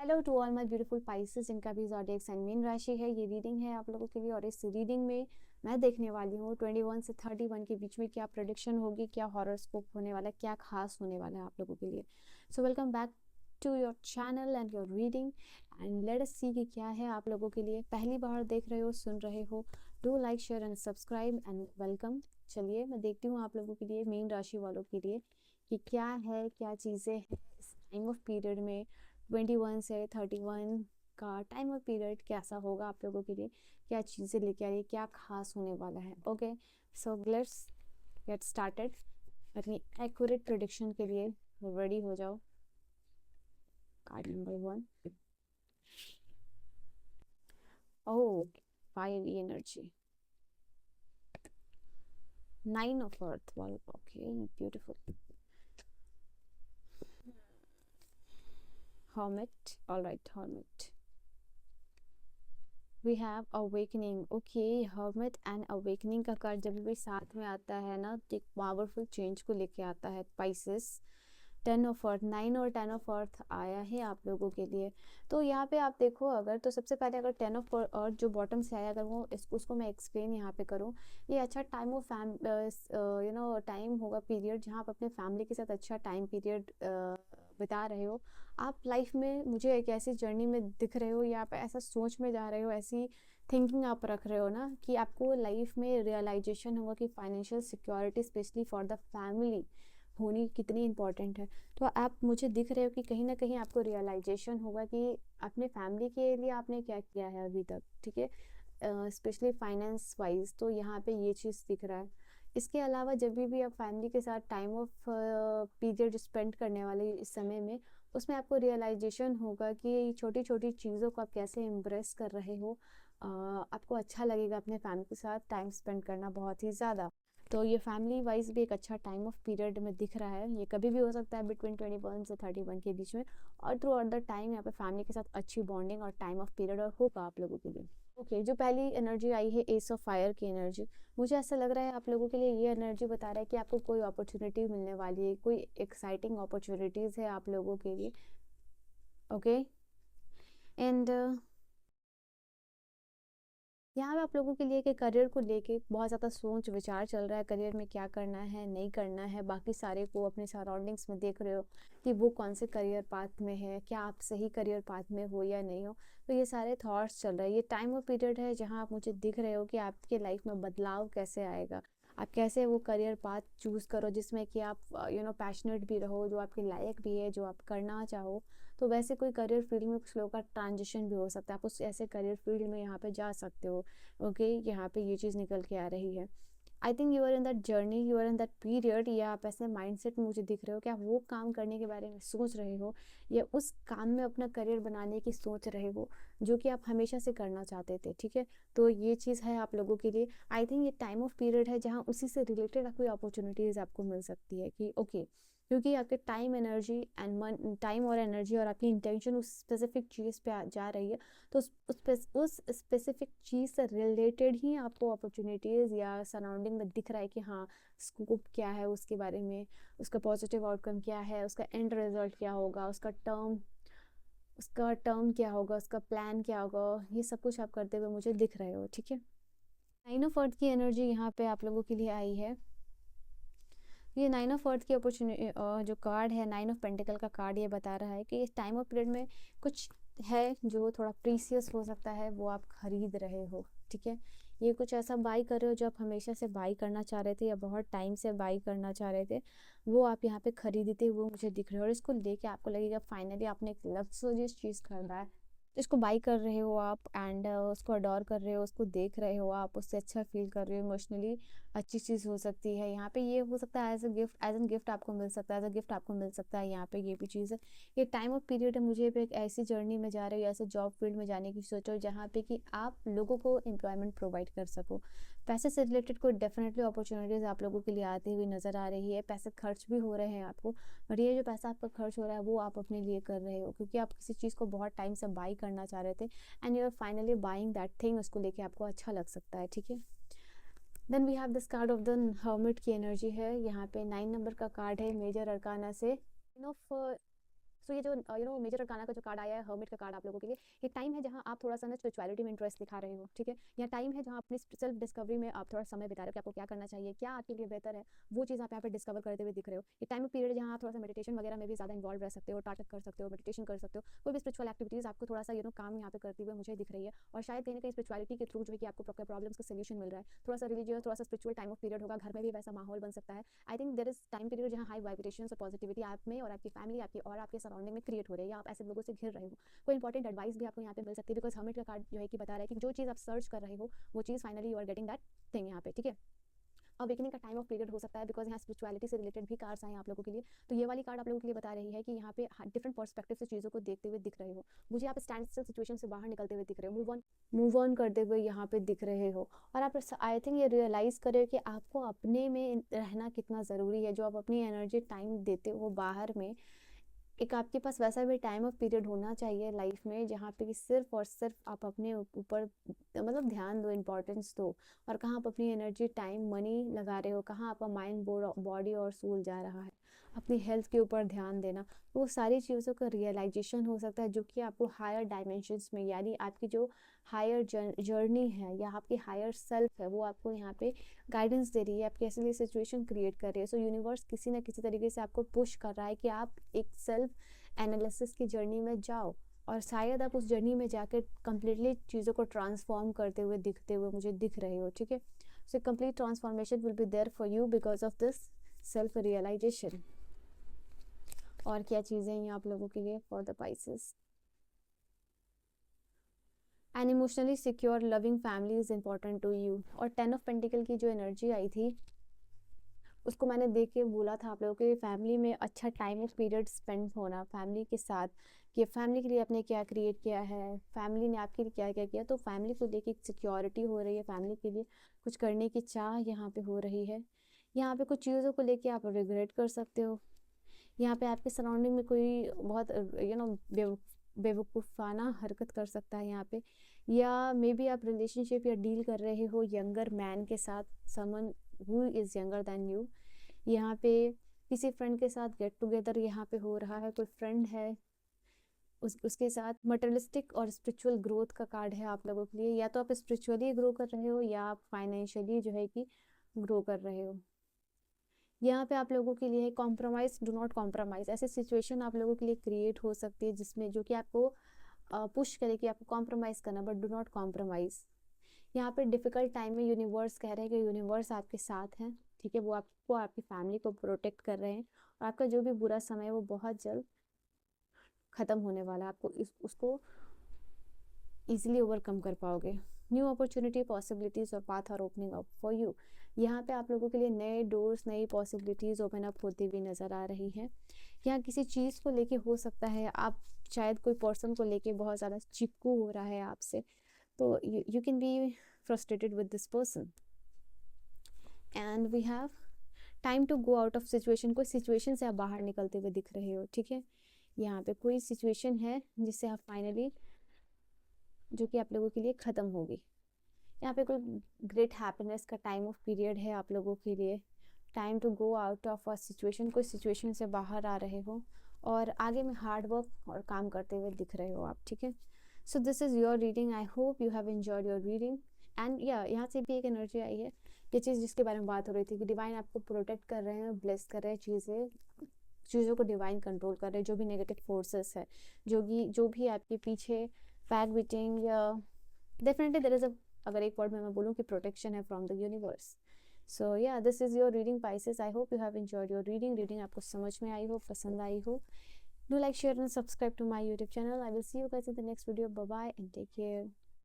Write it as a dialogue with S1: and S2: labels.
S1: Hello to all my beautiful Pisces जिनका भी zodiac sign mean राशि है। ये रीडिंग है आप लोगों के लिए और इस रीडिंग में मैं देखने वाली हूँ 21 से 31 के बीच में क्या प्रेडिक्शन होगी, क्या हॉरोस्कोप होने वाला है, क्या खास होने वाला है आप लोगों के लिए। So welcome back to your channel and your reading and let us see कि क्या है आप लोगों के लिए। पहली बार देख रहे हो, सुन रहे हो, do like share and subscribe and welcome. चलिए मैं देखती हूँ आप लोगों के लिए, मीन राशि वालों के लिए कि क्या है, क्या चीज़ें हैं इस टाइम ऑफ पीरियड में 21 से 31 का टाइम और पीरियड कैसा होगा आप लोगों के लिए, क्या चीज़ें लेके आ रही है, क्या खास होने वाला है। Okay, so let's get started. अपनी एक्यूरेट प्रेडिक्शन के लिए रेडी हो जाओ। Card number 1, oh, fire energy, 9 of earth wall. Okay, beautiful. Hermit, all right, Hermit. We have awakening. Okay, hermit and awakening का कार्ड जब भी साथ में आता है ना, एक पावरफुल चेंज को लेके आता है। पाइसेस, 10 ऑफ अर्थ, 9 और 10 ऑफ अर्थ आया है आप लोगों के लिए। तो यहाँ पे आप देखो, अगर तो सबसे पहले अगर 10 ऑफ अर्थ जो बॉटम से आया, अगर वो उसको मैं एक्सप्लेन यहाँ पे करूँ, ये अच्छा टाइम ऑफ टाइम होगा, पीरियड जहाँ आप अपने फैमिली के साथ अच्छा टाइम पीरियड बिता रहे हो। आप लाइफ में मुझे एक ऐसी जर्नी में दिख रहे हो या आप ऐसा सोच में जा रहे हो, ऐसी थिंकिंग आप रख रहे हो ना कि आपको लाइफ में रियलाइजेशन होगा कि financial security specially for the family होनी कितनी इंपॉर्टेंट है। तो आप मुझे दिख रहे हो कि कहीं ना कहीं आपको रियलाइजेशन होगा कि अपने फैमिली के लिए आपने क्या किया है अभी तक, ठीक है, स्पेशली फाइनेंस वाइज। तो यहाँ पे ये चीज़ दिख रहा है। इसके अलावा जब भी आप फैमिली के साथ टाइम ऑफ पीरियड स्पेंड करने वाले इस समय में, उसमें आपको रियलाइजेशन होगा कि छोटी छोटी चीज़ों को आप कैसे इम्प्रेस कर रहे हो। आपको अच्छा लगेगा अपने फैमिली के साथ टाइम स्पेंड करना बहुत ही ज़्यादा। तो ये फैमिली वाइज भी एक अच्छा टाइम ऑफ पीरियड में दिख रहा है। ये कभी भी हो सकता है बिटवीन 21 से 31 के बीच में, और थ्रू आउट द टाइम यहाँ पे फैमिली के साथ अच्छी बॉन्डिंग और टाइम ऑफ पीरियड और होगा आप लोगों के लिए। ओके, जो पहली एनर्जी आई है एस ऑफ फायर की एनर्जी, मुझे ऐसा लग रहा है आप लोगों के लिए ये एनर्जी बता रहा है कि आपको कोई अपॉर्चुनिटी मिलने वाली है, कोई एक्साइटिंग अपॉर्चुनिटीज़ है आप लोगों के लिए। ओके, एंड यहाँ पे आप लोगों के लिए कि करियर को लेके बहुत ज़्यादा सोच विचार चल रहा है। करियर में क्या करना है, नहीं करना है, बाकी सारे को अपने सराउंडिंग्स में देख रहे हो कि वो कौन से करियर पाथ में है, क्या आप सही करियर पाथ में हो या नहीं हो। तो ये सारे थॉट्स चल रहे हैं। ये टाइम और पीरियड है जहाँ आप मुझे दिख रहे हो कि आपके लाइफ में बदलाव कैसे आएगा, आप कैसे वो करियर पाथ चूज़ करो जिसमें कि आप पैशनेट भी रहो, जो आपके लायक भी है, जो आप करना चाहो। तो वैसे कोई करियर फील्ड में कुछ लोगों का ट्रांजिशन भी हो सकता है, आप उस ऐसे करियर फील्ड में यहाँ पे जा सकते हो। ओके, यहाँ पे ये चीज़ निकल के आ रही है। I think you are in that journey, you are in that period, या आप ऐसे माइंडसेट में मुझे दिख रहे हो कि आप वो काम करने के बारे में सोच रहे हो या उस काम में अपना करियर बनाने की सोच रहे हो जो कि आप हमेशा से करना चाहते थे, ठीक है। तो ये चीज़ है आप लोगों के लिए। आई थिंक ये टाइम ऑफ पीरियड है जहाँ उसी से रिलेटेड कोई अपॉर्चुनिटीज़ आपको मिल सकती है कि ओके, क्योंकि आपके टाइम एनर्जी एंड मन, टाइम और एनर्जी और आपकी इंटेंशन उस स्पेसिफिक चीज़ पे जा रही है। तो उस स्पेसिफिक चीज़ से रिलेटेड ही आपको अपॉर्चुनिटीज़ या सराउंडिंग में दिख रहा है कि हाँ, स्कोप क्या है उसके बारे में, उसका पॉजिटिव आउटकम क्या है, उसका एंड रिजल्ट क्या होगा, उसका टर्म क्या होगा, उसका प्लान क्या होगा, ये सब कुछ आप करते हुए मुझे दिख रहे हो, ठीक है। 9 ऑफ अर्थ की एनर्जी यहाँ पे आप लोगों के लिए आई है। ये 9 ऑफ अर्थ की अपॉर्चुनिटी जो कार्ड है, 9 ऑफ पेंटिकल का कार्ड, ये बता रहा है कि इस टाइम ऑफ पीरियड में कुछ है जो थोड़ा प्रीसियस हो सकता है, वो आप खरीद रहे हो, ठीक है। ये कुछ ऐसा बाई कर रहे हो जो आप हमेशा से बाई करना चाह रहे थे या बहुत टाइम से बाई करना चाह रहे थे, वो आप यहाँ पे खरीदते हुए मुझे दिख रहे हो। और इसको लेके आपको लगेगा फाइनली आपने एक लग्जरियस चीज़ खरीदा है। तो इसको बाई कर रहे हो आप एंड उसको अडोर कर रहे हो, उसको देख रहे हो आप, उससे अच्छा फील कर रहे हो, इमोशनली अच्छी चीज़ हो सकती है। यहाँ पे ये हो सकता है as a gift, as an gift आपको मिल सकता है, एज अ गिफ्ट आपको मिल सकता है। यहाँ पे ये भी चीज़ है। ये टाइम ऑफ पीरियड है, मुझे भी एक ऐसी जर्नी में जा रही हो, ऐसे जॉब फील्ड में जाने की सोचो जहाँ पे कि आप लोगों को एम्प्लॉयमेंट प्रोवाइड कर सको। पैसे से रिलेटेड कोई डेफिनेटली अपॉर्चुनिटीज़ आप लोगों के लिए आती हुई नज़र आ रही है। पैसे खर्च भी हो रहे हैं आपको, और ये जो पैसा आपका खर्च हो रहा है वो आप अपने लिए कर रहे हो क्योंकि आप किसी चीज़ को बहुत टाइम से बाई करना चाह रहे थे and you are finally buying that thing. उसको लेके आपको अच्छा लग सकता है, ठीक है। Then we have this card of the Hermit की एनर्जी है। यहाँ पे 9 नंबर का कार्ड है मेजर अरकाना से, ऑफ सो ये जो मेजर अरकाना का जो कार्ड आया है, हर्मिट का कार्ड आप लोगों के लिए, ये टाइम है जहाँ आप थोड़ा सा ना स्पिरिचुअलिटी में इंटरेस्ट दिखा रहे हो, ठीक है। या टाइम है जहाँ अपनी सेल्फ डिस्कवरी में आप थोड़ा समय बिता रहे हो कि आपको क्या करना चाहिए, क्या आपके लिए बेहतर है, वो चीज़ आप यहाँ पे डिस्कवर करते हुए दिख रहे हो। ये टाइम पीरियड है जहाँ आप थोड़ा सा मेडिटेशन वगैरह में भी ज़्यादा इन्वॉल्व रह सकते हो, टाटक कर सकते हो, मेडिटेशन कर सकते हो, कोई भी स्पिरिचुअल एक्टिविटीज़ आपको थोड़ा सा काम यहाँ पे करते हुए मुझे दिख रही है। और शायद कहीं ना कहीं स्पिरिचुअलिटी के थ्रू जो है कि आपको प्रॉब्लम्स का सोल्यूशन मिल रहा है, थोड़ा सा रिलीजियस, थोड़ा सा स्पिरिचुअल टाइम ऑफ पीरियड होगा, घर में भी वैसा माहौल बन सकता है। I think there is time period जहाँ हाई वाइब्रेशंस और पॉजिटिविटी आप में और आपकी फैमिली आपकी और आपके सराउंडिंग में क्रिएट हो रही है, या आप ऐसे लोगों से घिर रहे हो। कोई इंपॉर्टेंट एडवाइस भी आपको यहाँ पे मिल सकती है, बिकॉज हर्मिट का कार्ड जो है कि बता रहा है कि जो चीज़ आप सर्च कर रहे हो वो चीज़ finally you are getting that thing यहाँ पे, ठीक है। अवेकनिंग का टाइम ऑफ पीरियड हो सकता है, बिकॉज यहाँ स्पिरिचुअलिटी से रिलेटेड भी कार्ड्स आए हैं आप लोगों के लिए। तो ये वाली कार्ड आप लोगों के लिए बता रही है कि यहाँ पे डिफरेंट पर्सपेक्टिव से चीज़ों को देखते हुए दिख रहे हो, मुझे आप स्टैंड स्टिल सिचुएशन से बाहर निकलते हुए दिख रहे हो, मूव ऑन करते हुए यहाँ पे दिख रहे हो। और आप आई थिंक ये रियलाइज़ करें कि आपको अपने में रहना कितना ज़रूरी है, जो आप अपनी एनर्जी टाइम देते हो बाहर में, एक आपके पास वैसा भी टाइम ऑफ पीरियड होना चाहिए लाइफ में जहाँ पे कि सिर्फ और सिर्फ आप अपने ऊपर मतलब ध्यान दो, इम्पोर्टेंस दो। और कहाँ आप अपनी एनर्जी टाइम मनी लगा रहे हो, कहाँ आपका माइंड बॉडी और सोल जा रहा है, अपनी हेल्थ के ऊपर ध्यान देना। तो वो सारी चीज़ों का रियलाइजेशन हो सकता है जो कि आपको हायर डायमेंशंस में, यानी आपकी जो हायर जर्नी है या आपकी हायर सेल्फ है, वो आपको यहाँ पे गाइडेंस दे रही है, आपकी ऐसी सिचुएशन क्रिएट कर रही है। सो यूनिवर्स किसी ना किसी तरीके से आपको पुश कर रहा है कि आप एक सेल्फ एनालिसिस की जर्नी में जाओ, और शायद आप उस जर्नी में जाकर कंप्लीटली चीज़ों को ट्रांसफॉर्म करते हुए दिखते हुए मुझे दिख रहे हो, ठीक है। So complete transformation will be there for you because of this self realization. और क्या चीज़ें हैं आप लोगों के लिए for the Pisces? An emotionally secure loving family is important to you. और 10 ऑफ पेंटिकल की जो एनर्जी आई थी उसको मैंने देख के बोला था आप लोगों के फैमिली में अच्छा टाइम ऑफ पीरियड स्पेंड होना, फैमिली के साथ, कि फैमिली के लिए आपने क्या क्रिएट किया है, फैमिली ने आपके लिए क्या क्या किया। तो फैमिली को लेके एक सिक्योरिटी हो रही है, फैमिली के लिए कुछ करने की चाह यहाँ पे हो रही है। यहाँ पे कुछ चीज़ों को लेके आप रिग्रेट कर सकते हो। यहाँ पे आपके सराउंडिंग में कोई बहुत बेवकूफ़ाना हरकत कर सकता है यहाँ पे, या मे बी आप रिलेशनशिप या डील कर रहे हो यंगर मैन के साथ, someone who is younger than you. यहाँ पे किसी फ्रेंड के साथ गेट टुगेदर यहाँ पे हो रहा है, कोई फ्रेंड है उसके साथ। मटेरियलिस्टिक और स्पिरिचुअल ग्रोथ का कार्ड है आप लोगों के लिए, या तो आप स्पिरिचुअली ग्रो कर रहे हो या आप फाइनेंशियली जो है कि ग्रो कर रहे हो। यहाँ पे आप लोगों के लिए कॉम्प्रोमाइज़, डू नॉट कॉम्प्रोमाइज़, ऐसी सिचुएशन आप लोगों के लिए क्रिएट हो सकती है जिसमें जो कि आपको पुश करे कि आपको कॉम्प्रोमाइज़ करना, बट डू नॉट कॉम्प्रोमाइज़। यहाँ पे डिफ़िकल्ट टाइम में यूनिवर्स कह रहे हैं कि यूनिवर्स आपके साथ हैं, ठीक है। वो आपको, आपकी फैमिली को प्रोटेक्ट कर रहे हैं, और आपका जो भी बुरा समय है वो बहुत जल्द ख़त्म होने वाला है। आपको उसको ईजिली ओवरकम कर पाओगे। न्यू अपॉर्चुनिटी, पॉसिबिलिटीज़ और path are opening up for you. यहाँ पे आप लोगों के लिए नए डोर्स, नई पॉसिबिलिटीज़ ओपन अप होती हुई नज़र आ रही हैं। यहाँ किसी चीज़ को लेके हो सकता है आप शायद कोई पर्सन को लेके बहुत ज़्यादा चिपकू हो रहा है आपसे, तो you can be frustrated with this person. And we have time to go out of situation. कोई सिचुएशन से आप बाहर निकलते हुए दिख रहे हो, ठीक है। यहाँ पे कोई सिचुएशन है जिससे आप फाइनली, जो कि आप लोगों के लिए ख़त्म होगी। यहाँ पे कोई ग्रेट हैप्पीनेस का टाइम ऑफ पीरियड है आप लोगों के लिए। Time to go out of a situation, कोई सिचुएशन से बाहर आ रहे हो और आगे में हार्ड वर्क और काम करते हुए दिख रहे हो आप, ठीक है। So this is your reading. I hope you have enjoyed your reading. And या यहाँ से भी एक एनर्जी आई है, ये चीज़ जिसके बारे में बात हो रही थी कि डिवाइन आपको प्रोटेक्ट कर रहे हैं, ब्लेस कर रहे हैं, चीज़ों को डिवाइन कंट्रोल कर रहे हैं। जो भी नेगेटिव फोर्सेस है, जो भी आपके पीछे बैक बीटिंग, या डेफिनेटली देयर इज़ अ, अगर एक वर्ड में मैं बोलूँ कि प्रोटेक्शन है फ्रॉम द यूनिवर्स। सो या this is your reading pieces. I hope you have enjoyed your reading आपको समझ में आई हो, पसंद आई हो। Do like, share and subscribe to my YouTube channel. I will see you guys in the next video. Bye bye and take care.